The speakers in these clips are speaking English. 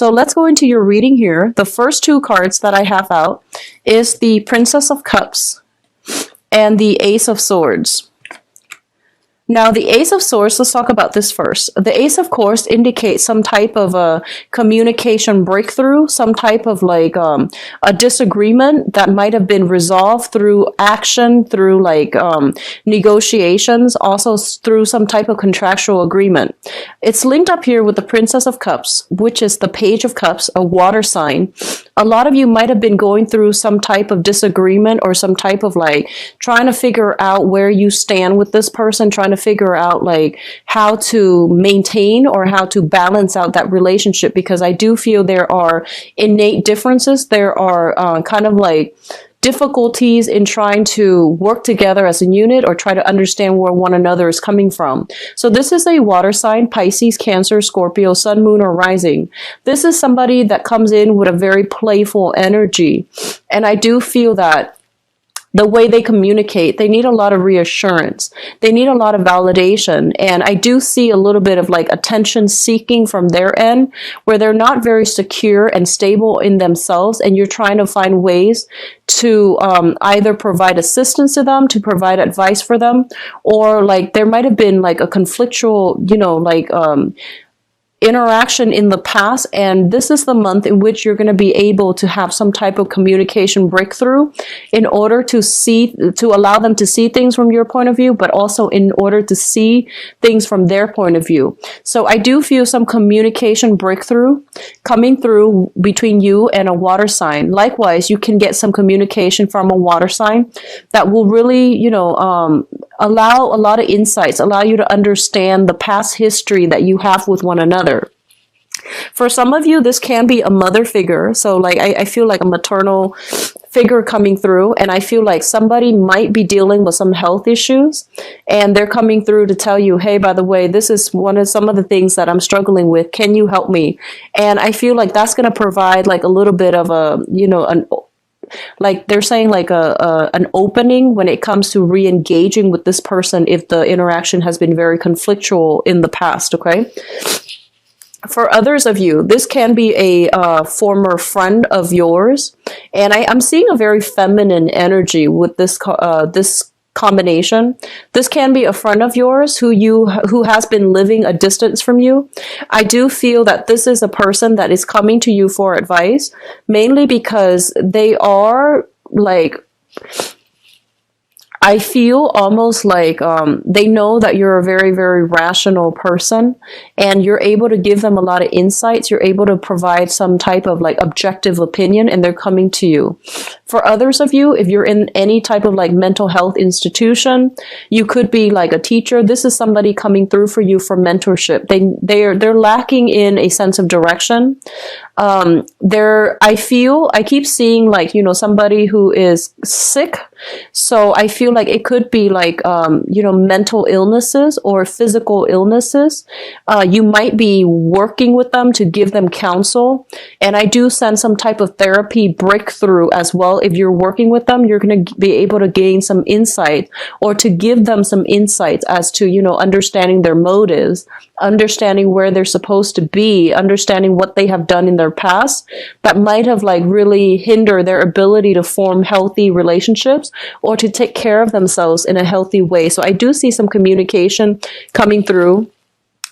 So let's go into your reading here. The first two cards that I have out is the Princess of Cups and the Ace of Swords. Now, the Ace of Swords, let's talk about this first. The Ace, of course, indicates some type of a communication breakthrough, some type of like a disagreement that might have been resolved through action, through like negotiations, also through some type of contractual agreement. It's linked up here with the Princess of Cups, which is the Page of Cups, a water sign. A lot of you might have been going through some type of disagreement or some type of like trying to figure out where you stand with this person, trying to figure out like how to maintain or how to balance out that relationship, because I do feel there are innate differences. There are kind of like difficulties in trying to work together as a unit or try to understand where one another is coming from. So this is a water sign, Pisces, Cancer, Scorpio, Sun, Moon, or Rising. This is somebody that comes in with a very playful energy. And I do feel that the way they communicate, they need a lot of reassurance. They need a lot of validation. And I do see a little bit of like attention seeking from their end, where they're not very secure and stable in themselves. And you're trying to find ways to either provide assistance to them, to provide advice for them, or like there might have been like a conflictual, interaction in the past, and this is the month in which you're going to be able to have some type of communication breakthrough in order to allow them to see things from your point of view, but also in order to see things from their point of view. So I do feel some communication breakthrough coming through between you and a water sign. Likewise, you can get some communication from a water sign that will really, allow a lot of insights, allow you to understand the past history that you have with one another. For some of you, this can be a mother figure. So like I feel like a maternal figure coming through, and I feel like somebody might be dealing with some health issues, and they're coming through to tell you, hey, by the way, this is some of the things that I'm struggling with. Can you help me? And I feel like that's going to provide like a little bit of like they're saying like an opening when it comes to re-engaging with this person if the interaction has been very conflictual in the past, okay? For others of you, this can be a former friend of yours, and I'm seeing a very feminine energy with this combination. This can be a friend of yours who has been living a distance from you. I do feel that this is a person that is coming to you for advice, mainly because they are like, I feel almost like they know that you're a very, very rational person, and you're able to give them a lot of insights. You're able to provide some type of like objective opinion, and they're coming to you. For others of you, if you're in any type of like mental health institution, you could be like a teacher. This is somebody coming through for you for mentorship. They're lacking in a sense of direction. I keep seeing like, somebody who is sick. So I feel like it could be like, mental illnesses or physical illnesses. You might be working with them to give them counsel. And I do sense some type of therapy breakthrough as well. If you're working with them, you're going to be able to gain some insight, or to give them some insights as to, understanding their motives, understanding where they're supposed to be, understanding what they have done in their past that might have like really hindered their ability to form healthy relationships or to take care of themselves in a healthy way. So I do see some communication coming through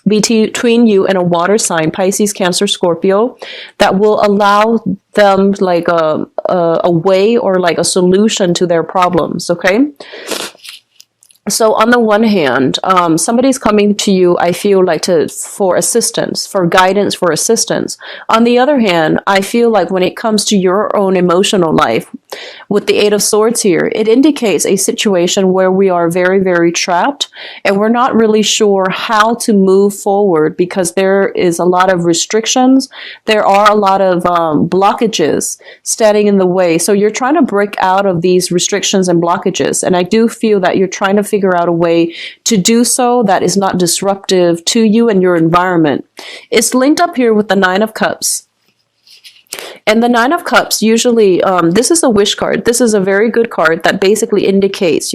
between you and a water sign, Pisces, Cancer, Scorpio, that will allow them like a way or like a solution to their problems, okay? So on the one hand, somebody's coming to you, I feel like for assistance, for guidance, for assistance. On the other hand, I feel like when it comes to your own emotional life, with the Eight of Swords here, it indicates a situation where we are very, very trapped, and we're not really sure how to move forward because there is a lot of restrictions. There are a lot of blockages standing in the way. So you're trying to break out of these restrictions and blockages. And I do feel that you're trying to figure out a way to do so that is not disruptive to you and your environment. It's linked up here with the Nine of Cups. And the Nine of Cups, usually, this is a wish card. This is a very good card that basically indicates,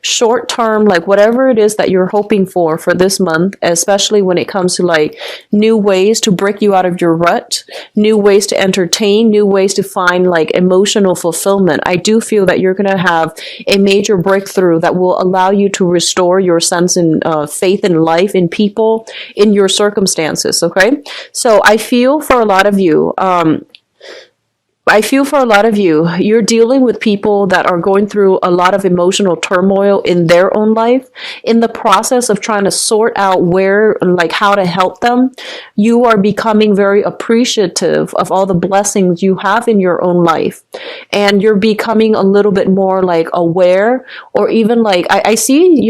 short term, like whatever it is that you're hoping for this month, especially when it comes to like new ways to break you out of your rut, new ways to entertain, new ways to find like emotional fulfillment. I do feel that you're going to have a major breakthrough that will allow you to restore your sense in faith in life, in people, in your circumstances. Okay. So I feel for a lot of you, you're dealing with people that are going through a lot of emotional turmoil in their own life. In the process of trying to sort out how to help them, you are becoming very appreciative of all the blessings you have in your own life. And you're becoming a little bit more like aware, or even like, I see,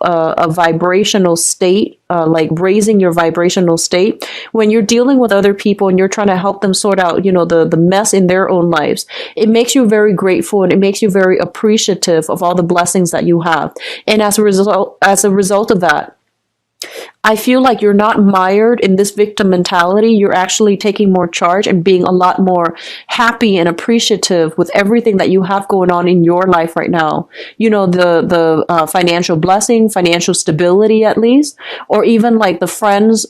a vibrational state, like raising your vibrational state when you're dealing with other people and you're trying to help them sort out, the mess in their own lives. It makes you very grateful, and it makes you very appreciative of all the blessings that you have. And as a result of that, I feel like you're not mired in this victim mentality. You're actually taking more charge and being a lot more happy and appreciative with everything that you have going on in your life right now. The financial blessing, financial stability at least, or even like the friends,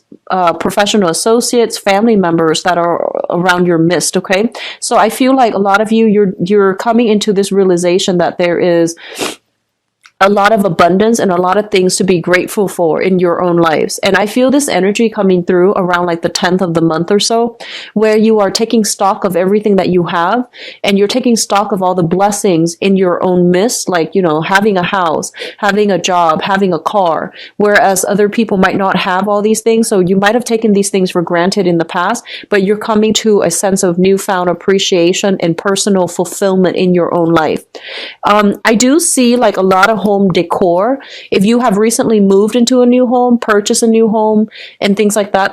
professional associates, family members that are around your midst. Okay. So I feel like a lot of you're coming into this realization that there is a lot of abundance and a lot of things to be grateful for in your own lives. And I feel this energy coming through around like the 10th of the month or so, where you are taking stock of everything that you have, and you're taking stock of all the blessings in your own midst, like, having a house, having a job, having a car, whereas other people might not have all these things. So you might have taken these things for granted in the past, but you're coming to a sense of newfound appreciation and personal fulfillment in your own life. I do see like a lot of home decor. If you have recently moved into a new home, purchased a new home, and things like that,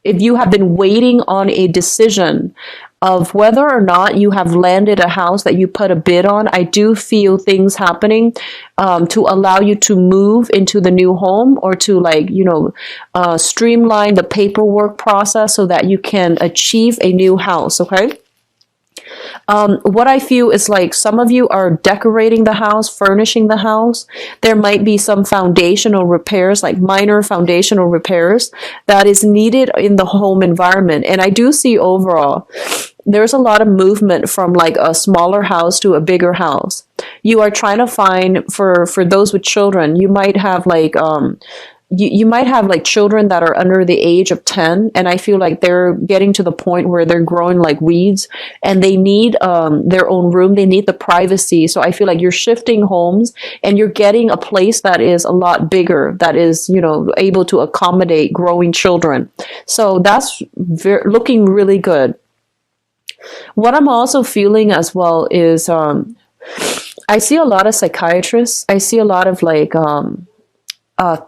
if you have been waiting on a decision of whether or not you have landed a house that you put a bid on, I do feel things happening to allow you to move into the new home, or to streamline the paperwork process so that you can achieve a new house. Okay. What I feel is like some of you are decorating the house, furnishing the house. There might be some foundational repairs, like minor foundational repairs that is needed in the home environment. And I do see overall, there's a lot of movement from like a smaller house to a bigger house. You are trying to find, for those with children, you might have like, you might have like children that are under the age of 10, and I feel like they're getting to the point where they're growing like weeds, and they need their own room. They need the privacy. So I feel like you're shifting homes, and you're getting a place that is a lot bigger, that is, able to accommodate growing children. So that's looking really good. What I'm also feeling as well is I see a lot of psychiatrists. I see a lot of like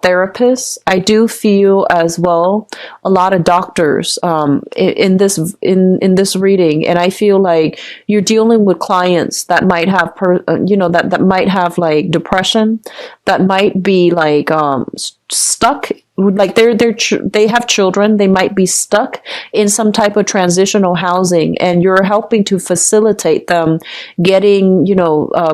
therapists. I do feel as well a lot of doctors in this reading, and I feel like you're dealing with clients that might have that might have like depression, that might be like stuck, like they have children, they might be stuck in some type of transitional housing, and you're helping to facilitate them getting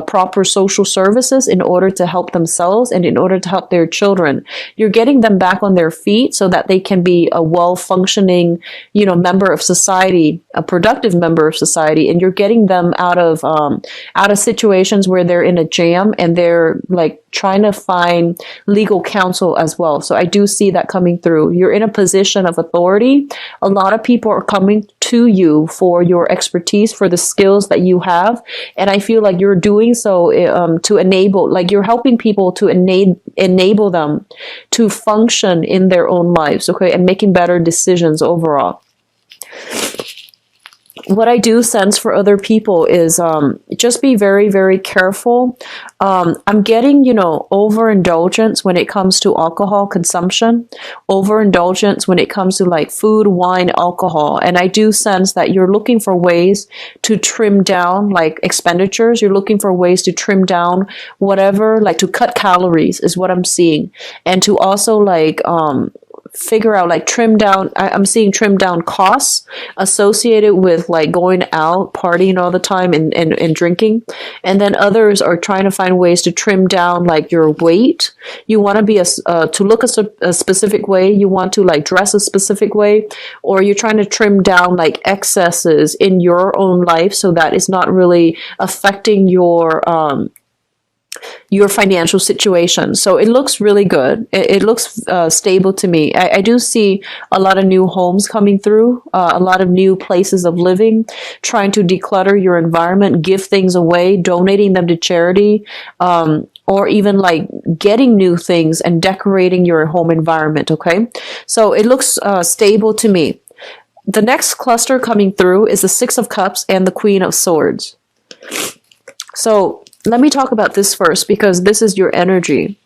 proper social services in order to help themselves and in order to help their children. You're getting them back on their feet so that they can be a well-functioning member of society, a productive member of society, and you're getting them out of situations where they're in a jam and they're like trying to find legal counsel as well. So I do see that coming through. You're in a position of authority. A lot of people are coming to you for your expertise, for the skills that you have. And I feel like you're doing so to enable, like you're helping people to enable them to function in their own lives, okay, and making better decisions overall. What I do sense for other people is just be very, very careful. I'm getting, overindulgence when it comes to alcohol consumption, overindulgence when it comes to like food, wine, alcohol. And I do sense that you're looking for ways to trim down like expenditures. You're looking for ways to trim down whatever, like to cut calories is what I'm seeing. And to also like figure out, like trim down. I'm seeing trim down costs associated with like going out, partying all the time and drinking. And then others are trying to find ways to trim down like your weight. You want to be to look a specific way. You want to like dress a specific way, or you're trying to trim down like excesses in your own life so that it's not really affecting your financial situation. So it looks really good. It looks stable to me. I do see a lot of new homes coming through, a lot of new places of living, trying to declutter your environment, give things away, donating them to charity, or even like getting new things and decorating your home environment. Okay. So it looks stable to me. The next cluster coming through is the Six of Cups and the Queen of Swords. So let me talk about this first because this is your energy.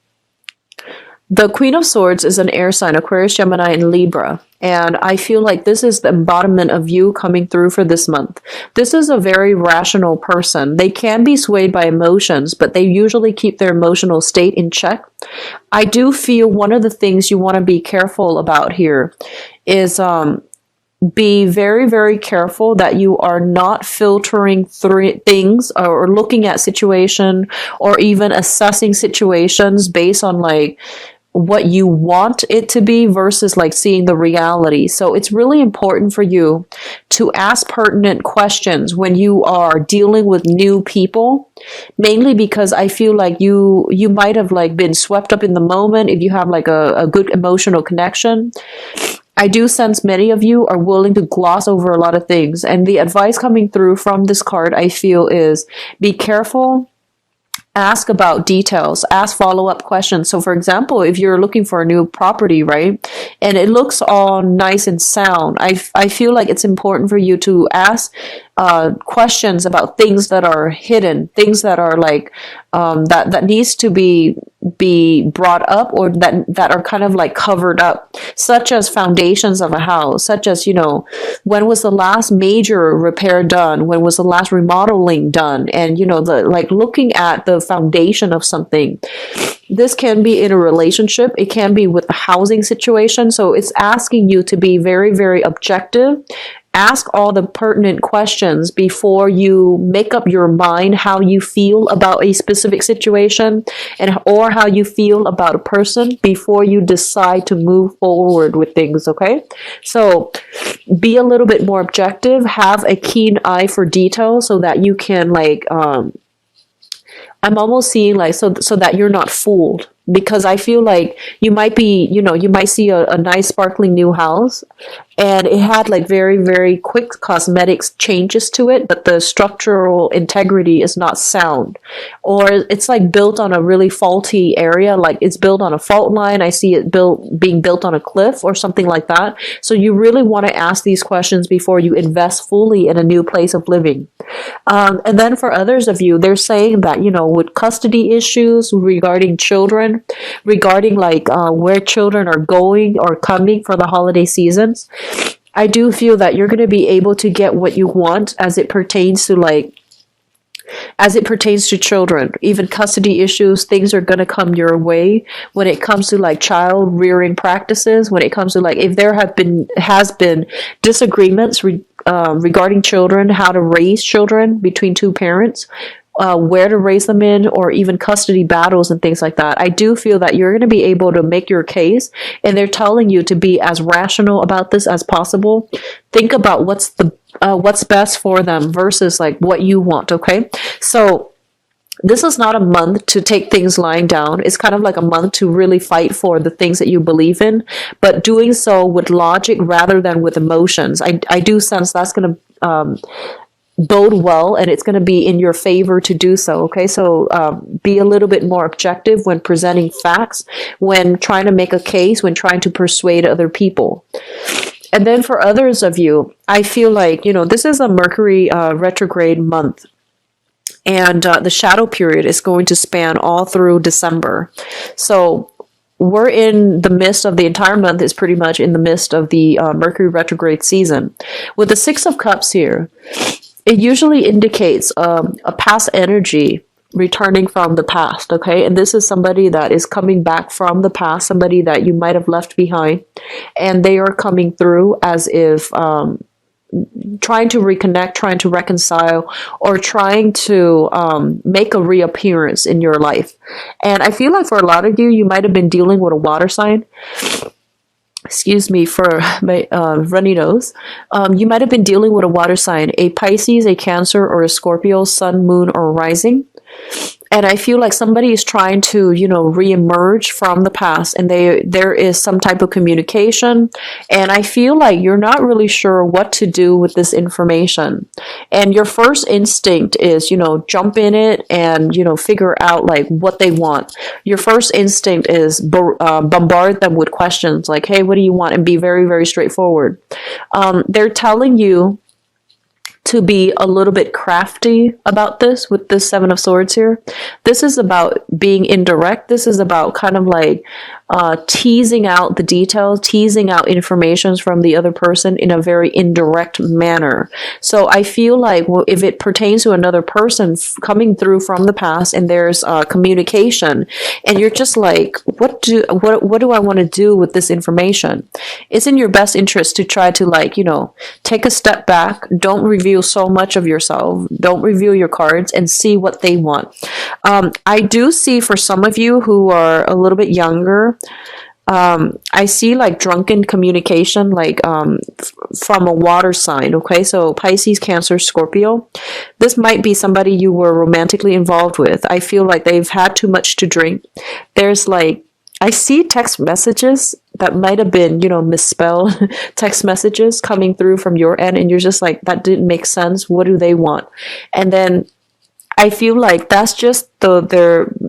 The Queen of Swords is an air sign, Aquarius, Gemini, and Libra. And I feel like this is the embodiment of you coming through for this month. This is a very rational person. They can be swayed by emotions, but they usually keep their emotional state in check. I do feel one of the things you want to be careful about here is be very, very careful that you are not filtering things or looking at situation or even assessing situations based on like what you want it to be versus like seeing the reality. So it's really important for you to ask pertinent questions when you are dealing with new people, mainly because I feel like you might have like been swept up in the moment if you have like a good emotional connection. I do sense many of you are willing to gloss over a lot of things. And the advice coming through from this card, I feel, is be careful. Ask about details, ask follow-up questions. So for example, if you're looking for a new property, right, and it looks all nice and sound, I feel like it's important for you to ask questions about things that are hidden, things that are like that needs to be brought up, or that are kind of like covered up, such as foundations of a house, such as, when was the last major repair done, when was the last remodeling done, and the like looking at the foundation of something. This can be in a relationship, it can be with a housing situation. So it's asking you to be very, very objective. Ask all the pertinent questions before you make up your mind how you feel about a specific situation or how you feel about a person before you decide to move forward with things, okay? So be a little bit more objective, have a keen eye for detail so that you can like I'm almost seeing like so that you're not fooled, because I feel like you might be, you might see a nice sparkling new house and it had like very, very quick cosmetics changes to it, but the structural integrity is not sound, or it's like built on a really faulty area, like it's built on a fault line. I see it being built on a cliff or something like that. So you really want to ask these questions before you invest fully in a new place of living. And then for others of you, they're saying that, with custody issues regarding children, regarding like where children are going or coming for the holiday seasons, I do feel that you're going to be able to get what you want as it pertains to children. Even custody issues, things are going to come your way when it comes to like child rearing practices, when it comes to like if there has been disagreements regarding children, how to raise children between two parents, where to raise them in, or even custody battles and things like that. I do feel that you're going to be able to make your case, and they're telling you to be as rational about this as possible. Think about what's best for them versus like what you want, okay? So this is not a month to take things lying down. It's kind of like a month to really fight for the things that you believe in, but doing so with logic rather than with emotions. I do sense that's going to bode well, and it's going to be in your favor to do so, okay? So be a little bit more objective when presenting facts, when trying to make a case, when trying to persuade other people. And then for others of you, I feel like, this is a Mercury retrograde month. And the shadow period is going to span all through December. So we're in the midst of the entire month is pretty much in the midst of the Mercury retrograde season. With the Six of Cups here, it usually indicates a past energy returning from the past, okay? And this is somebody that is coming back from the past, somebody that you might have left behind, and they are coming through as if trying to reconnect, trying to reconcile, or trying to make a reappearance in your life. And I feel like for a lot of you, you might have been dealing with a water sign. Excuse me for my runny nose. You might have been dealing with a water sign, a Pisces, a Cancer, or a Scorpio, sun, moon, or rising. And I feel like somebody is trying to, reemerge from the past, and there is some type of communication. And I feel like you're not really sure what to do with this information. And your first instinct is, jump in it and, figure out like what they want. Your first instinct is bombard them with questions like, hey, what do you want? And be very, very straightforward. They're telling you to be a little bit crafty about this with this Seven of Swords here. This is about being indirect. This is about kind of like teasing out the details, teasing out information from the other person in a very indirect manner. So I feel like if it pertains to another person coming through from the past and there's communication, and you're just like, what do I want to do with this information? It's in your best interest to try to take a step back. Don't reveal so much of yourself. Don't reveal your cards and see what they want. I do see for some of you who are a little bit younger, I see like drunken communication, like from a water sign. Okay, so Pisces, Cancer, Scorpio. This might be somebody you were romantically involved with. I feel like they've had too much to drink. There's like, I see text messages that might have been, misspelled text messages coming through from your end, and you're just like, that didn't make sense. What do they want? And then I feel like that's just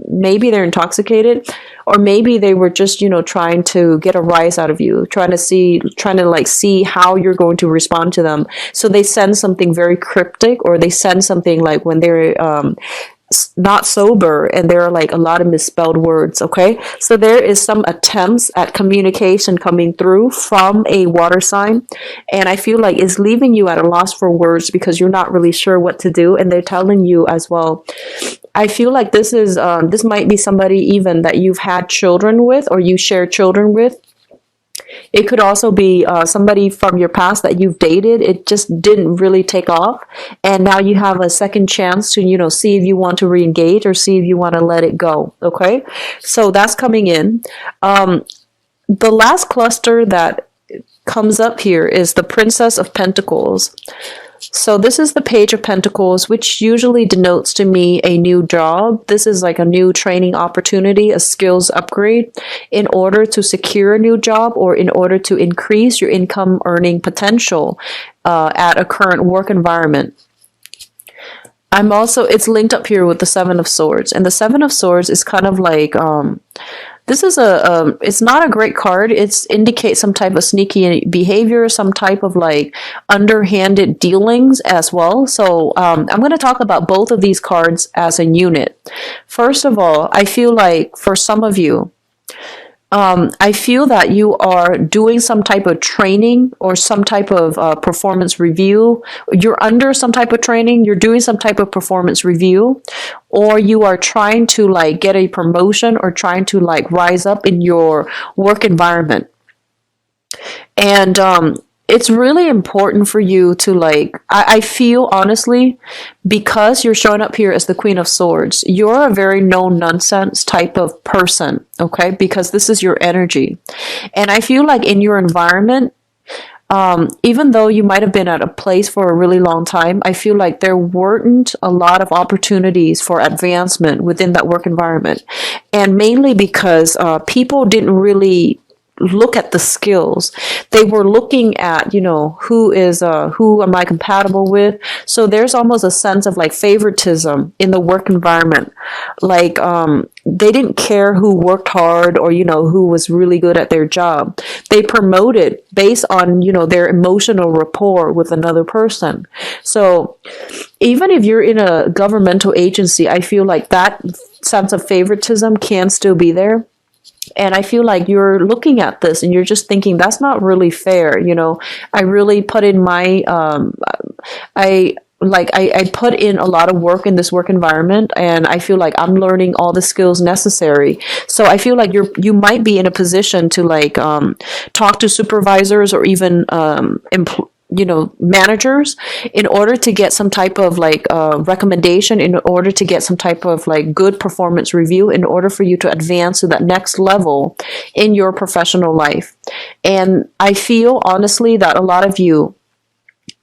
maybe they're intoxicated, or maybe they were just, trying to get a rise out of you, trying to see how you're going to respond to them. So they send something very cryptic, or they send something like when they're not sober, and there are like a lot of misspelled words. Okay, so there is some attempts at communication coming through from a water sign, and I feel like it's leaving you at a loss for words because you're not really sure what to do. And they're telling you as well, I feel like this might be somebody even that you've had children with, or you share children with. It could also be somebody from your past that you've dated. It just didn't really take off, and now you have a second chance to, see if you want to re-engage or see if you want to let it go. Okay, so that's coming in. The last cluster that comes up here is the Princess of Pentacles. So this is the Page of Pentacles, which usually denotes to me a new job. This is like a new training opportunity, a skills upgrade in order to secure a new job, or in order to increase your income earning potential at a current work environment. It's linked up here with the Seven of Swords, and the Seven of Swords is kind of like, this is it's not a great card. It indicates some type of sneaky behavior, some type of like underhanded dealings as well. So I'm going to talk about both of these cards as a unit. First of all, I feel like for some of you, I feel that you are doing some type of training or some type of performance review. You're under some type of training, you're doing some type of performance review, or you are trying to like get a promotion or trying to like rise up in your work environment. And it's really important for you to like, I feel honestly, because you're showing up here as the Queen of Swords, you're a very no nonsense type of person, okay? Because this is your energy. And I feel like in your environment, even though you might have been at a place for a really long time, I feel like there weren't a lot of opportunities for advancement within that work environment. And mainly because people didn't really look at the skills. They were looking at, who am I compatible with? So there's almost a sense of like favoritism in the work environment. Like, they didn't care who worked hard or, who was really good at their job. They promoted based on, their emotional rapport with another person. So even if you're in a governmental agency, I feel like that sense of favoritism can still be there. And I feel like you're looking at this and you're just thinking, that's not really fair. I really put in my, like I put in a lot of work in this work environment, and I feel like I'm learning all the skills necessary. So I feel like you might be in a position to like talk to supervisors or even managers in order to get some type of like recommendation, in order to get some type of like good performance review, in order for you to advance to that next level in your professional life. And I feel honestly that a lot of you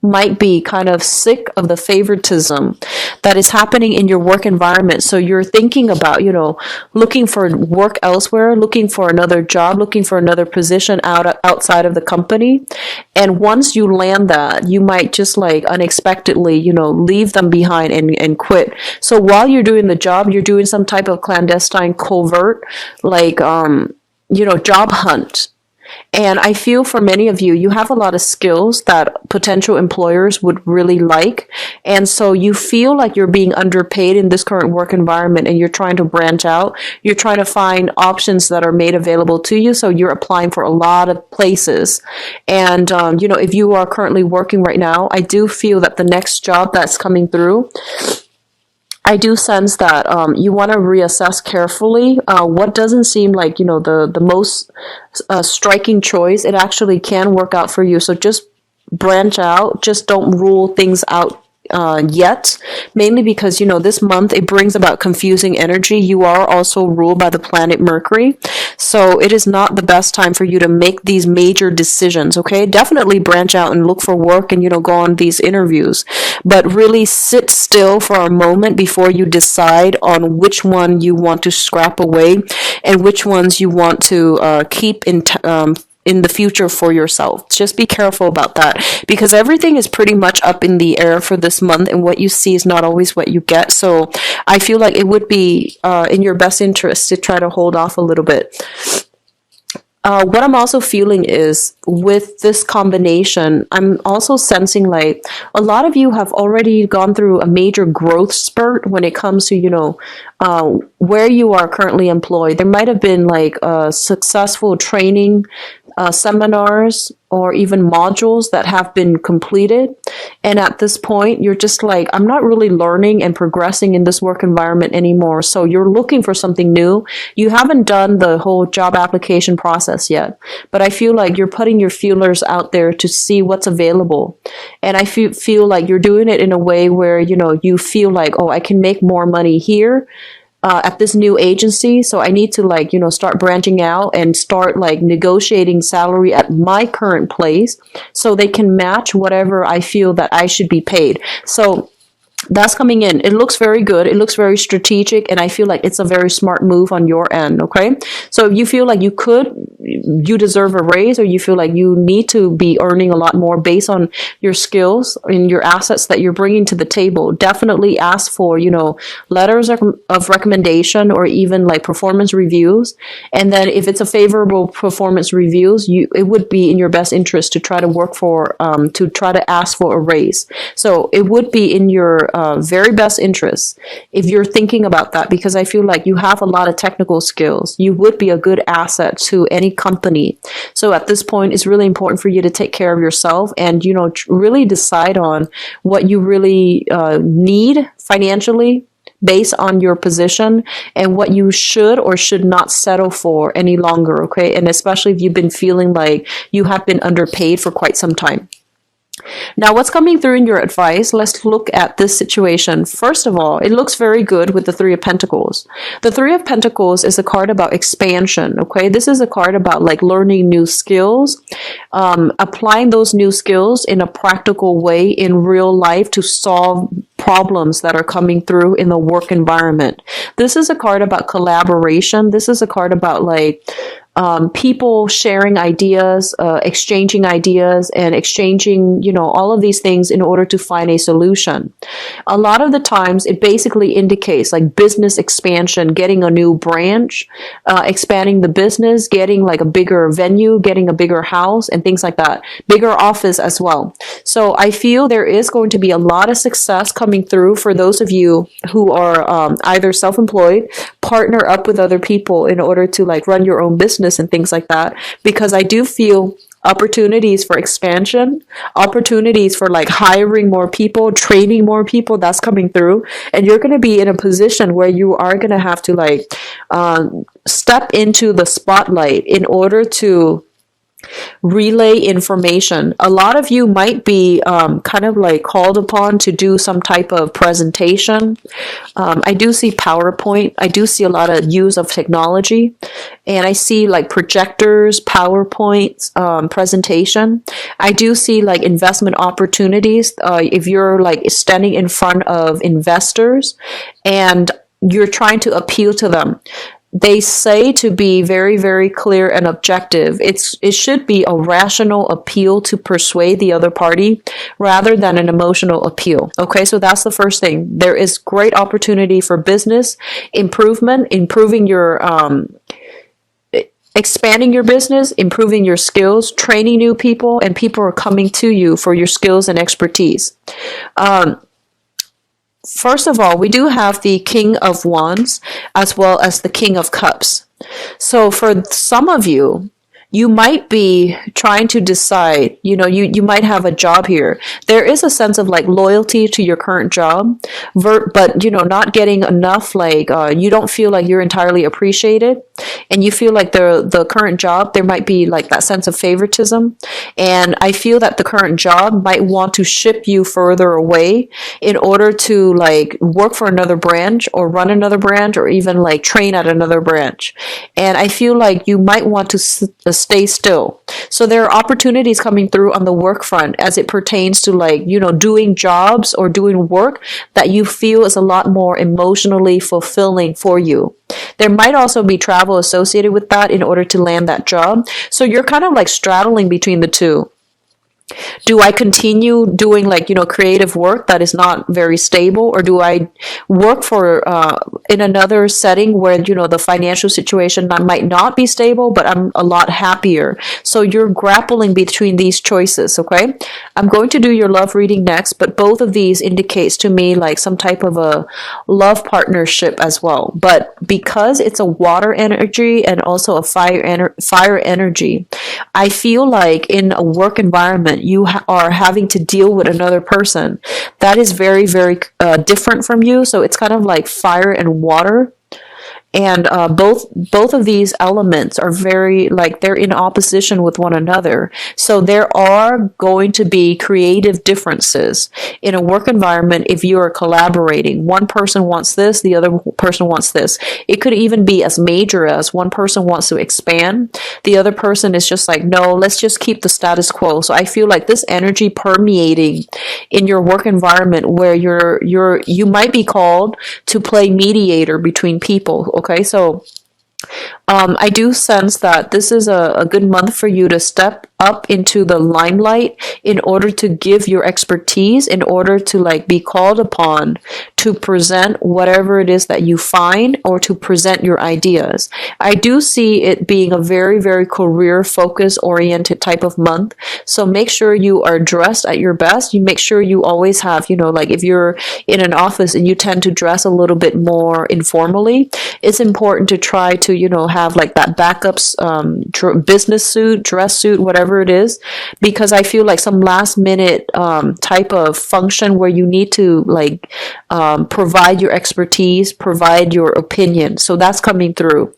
might be kind of sick of the favoritism that is happening in your work environment. So you're thinking about, looking for work elsewhere, looking for another job, looking for another position outside of the company. And once you land that, you might just like unexpectedly, leave them behind and quit. So while you're doing the job, you're doing some type of clandestine covert, like, job hunt. And I feel for many of you, you have a lot of skills that potential employers would really like. And so you feel like you're being underpaid in this current work environment, and you're trying to branch out. You're trying to find options that are made available to you. So you're applying for a lot of places. And, if you are currently working right now, I do feel that the next job that's coming through, I do sense that you want to reassess carefully what doesn't seem like, the most striking choice. It actually can work out for you. So just branch out. Just don't rule things out yet, mainly because this month it brings about confusing energy. You are also ruled by the planet Mercury, so it is not the best time for you to make these major decisions. Okay, definitely branch out and look for work, and go on these interviews, but really sit still for a moment before you decide on which one you want to scrap away and which ones you want to keep in the future for yourself. Just be careful about that, because everything is pretty much up in the air for this month, and what you see is not always what you get. So I feel like it would be in your best interest to try to hold off a little bit. What I'm also feeling is with this combination, I'm also sensing like a lot of you have already gone through a major growth spurt when it comes to, where you are currently employed. There might have been like a successful training seminars or even modules that have been completed. And at this point, you're just like, I'm not really learning and progressing in this work environment anymore. So you're looking for something new. You haven't done the whole job application process yet, but I feel like you're putting your feelers out there to see what's available. And I feel like you're doing it in a way where, you feel like, oh, I can make more money here at this new agency. So I need to start branching out and start like negotiating salary at my current place so they can match whatever I feel that I should be paid. So that's coming in. It looks very good. It looks very strategic, and I feel like it's a very smart move on your end. Okay, so if you feel like you deserve a raise, or you feel like you need to be earning a lot more based on your skills and your assets that you're bringing to the table, definitely ask for letters of recommendation, or even like performance reviews. And then if it's a favorable performance reviews, it would be in your best interest to try to work for to try to ask for a raise. So it would be in your very best interest if you're thinking about that, because I feel like you have a lot of technical skills. You would be a good asset to any company. So at this point, it's really important for you to take care of yourself and, really decide on what you really need financially based on your position, and what you should or should not settle for any longer. Okay. And especially if you've been feeling like you have been underpaid for quite some time. Now, what's coming through in your advice? Let's look at this situation. First of all, it looks very good with the Three of Pentacles. The Three of Pentacles is a card about expansion, okay? This is a card about like learning new skills, applying those new skills in a practical way in real life to solve problems that are coming through in the work environment. This is a card about collaboration. This is a card about like people sharing ideas, exchanging ideas, and exchanging, all of these things in order to find a solution. A lot of the times, it basically indicates like business expansion, getting a new branch, expanding the business, getting like a bigger venue, getting a bigger house, and things like that. Bigger office as well. So I feel there is going to be a lot of success coming through for those of you who are either self-employed, partner up with other people in order to like run your own business and things like that, because I do feel opportunities for expansion, opportunities for like hiring more people, training more people, that's coming through. And you're going to be in a position where you are going to have to like step into the spotlight in order to relay information. A lot of you might be kind of like called upon to do some type of presentation. I do see PowerPoint. I do see a lot of use of technology, and I see like projectors, PowerPoints, presentation. I do see like investment opportunities. If you're like standing in front of investors and you're trying to appeal to them, they say to be very, very clear and objective. It should be a rational appeal to persuade the other party rather than an emotional appeal. Okay, so that's the first thing. There is great opportunity for business improvement, improving your expanding your business, improving your skills, training new people, and people are coming to you for your skills and expertise. First of all, we do have the King of Wands as well as the King of Cups. So for some of you, you might be trying to decide, you might have a job here. There is a sense of like loyalty to your current job, but, not getting enough, like, you don't feel like you're entirely appreciated. And you feel like the current job, there might be like that sense of favoritism. And I feel that the current job might want to ship you further away in order to like work for another branch or run another branch or even like train at another branch. And I feel like you might want to stay still. So there are opportunities coming through on the work front as it pertains to like, doing jobs or doing work that you feel is a lot more emotionally fulfilling for you. There might also be travel associated with that in order to land that job. So you're kind of like straddling between the two. Do I continue doing like, creative work that is not very stable, or do I work for in another setting where, the financial situation might not be stable, but I'm a lot happier. So you're grappling between these choices. Okay. I'm going to do your love reading next, but both of these indicates to me like some type of a love partnership as well. But because it's a water energy and also a fire energy, I feel like in a work environment, you are having to deal with another person that is very, very different from you. So it's kind of like fire and water. And both of these elements are very, like, they're in opposition with one another. So there are going to be creative differences in a work environment if you are collaborating. One person wants this, the other person wants this. It could even be as major as one person wants to expand, the other person is just like, no, let's just keep the status quo. So I feel like this energy permeating in your work environment where you might be called to play mediator between people. Okay, so I do sense that this is a good month for you to step up into the limelight in order to give your expertise, in order to like be called upon to present whatever it is that you find or to present your ideas. I do see it being a very, very career focus oriented type of month. So make sure you are dressed at your best. You make sure you always have, like if you're in an office and you tend to dress a little bit more informally, it's important to try to, have like that backups, business suit, dress suit, whatever it is, because I feel like some last minute type of function where you need to like provide your expertise, provide your opinion. So that's coming through.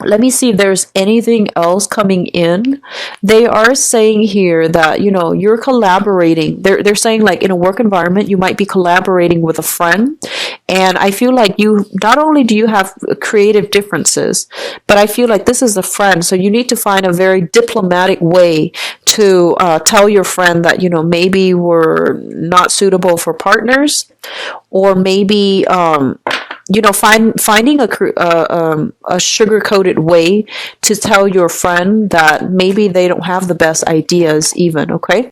Let me see if there's anything else coming in. They are saying here that, you're collaborating. They're saying like in a work environment, you might be collaborating with a friend. And I feel like not only do you have creative differences, but I feel like this is a friend. So you need to find a very diplomatic way to tell your friend that, maybe we're not suitable for partners, or maybe, finding a sugar-coated way to tell your friend that maybe they don't have the best ideas even, okay?